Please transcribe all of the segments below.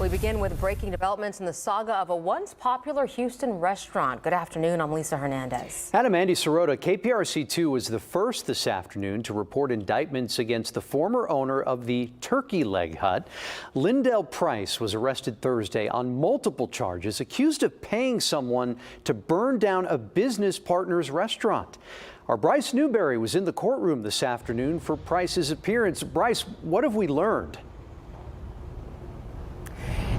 We begin with breaking developments in the saga of a once popular Houston restaurant. Good afternoon, I'm Lisa Hernandez. Adam Andy Sirota, KPRC2 was the first this afternoon to report indictments against the former owner of the Turkey Leg Hut. Lyndell Price was arrested Thursday on multiple charges, accused of paying someone to burn down a business partner's restaurant. Our Bryce Newberry was in the courtroom this afternoon for Price's appearance. Bryce, what have we learned?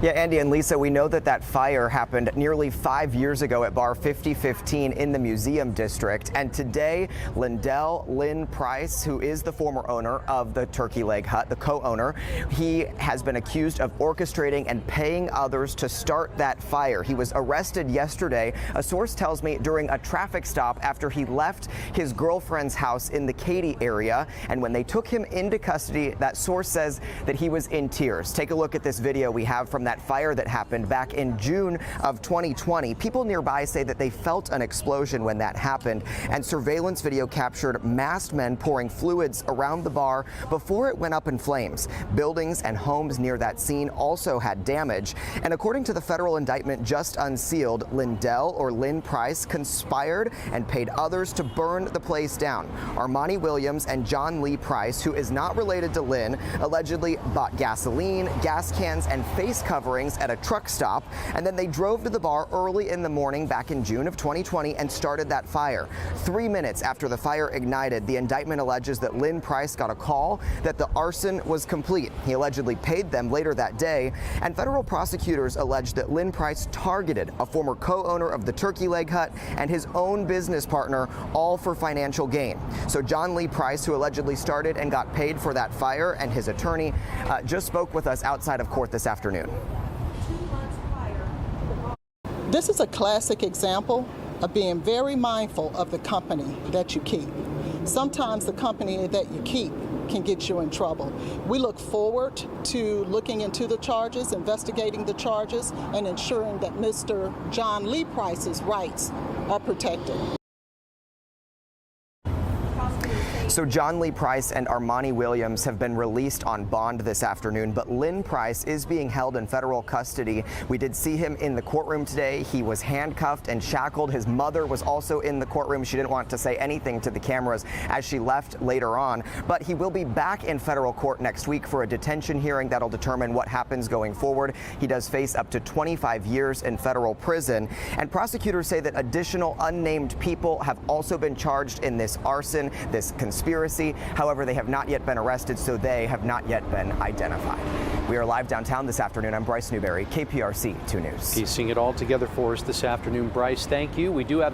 Yeah, Andy and Lisa, we know that fire happened nearly 5 years ago at bar 5015 in the Museum District. And today, Lynn Price, who is the former owner of the Turkey Leg Hut, the co-owner, he has been accused of orchestrating and paying others to start that fire. He was arrested yesterday, a source tells me, during a traffic stop after he left his girlfriend's house in the Katy area. And when they took him into custody, that source says that he was in tears. Take a look at this video we have from that fire that happened back in June of 2020. People nearby say that they felt an explosion when that happened, and surveillance video captured masked men pouring fluids around the bar before it went up in flames. Buildings and homes near that scene also had damage, and according to the federal indictment just unsealed, Lynn Price conspired and paid others to burn the place down. Armani Williams and John Lee Price, who is not related to Lynn, allegedly bought gasoline, gas cans, and face coverings at a truck stop, and then they drove to the bar early in the morning back in June of 2020 and started that fire. 3 minutes after the fire ignited, the indictment alleges that Lynn Price got a call that the arson was complete. He allegedly paid them later that day, and federal prosecutors allege that Lynn Price targeted a former co-owner of the Turkey Leg Hut and his own business partner, all for financial gain. So John Lee Price, who allegedly started and got paid for that fire, and his attorney just spoke with us outside of court this afternoon. This is a classic example of being very mindful of the company that you keep. Sometimes the company that you keep can get you in trouble. We look forward to looking into the charges, investigating the charges, and ensuring that Mr. John Lee Price's rights are protected. So John Lee Price and Armani Williams have been released on bond this afternoon, but Lynn Price is being held in federal custody. We did see him in the courtroom today. He was handcuffed and shackled. His mother was also in the courtroom. She didn't want to say anything to the cameras as she left later on, but he will be back in federal court next week for a detention hearing that'll determine what happens going forward. He does face up to 25 years in federal prison, and prosecutors say that additional unnamed people have also been charged in this arson, this conspiracy. However, they have not yet been arrested, so they have not yet been identified. We are live downtown this afternoon. I'm Bryce Newberry, KPRC 2 News. Piecing it all together for us this afternoon, Bryce. Thank you. We do have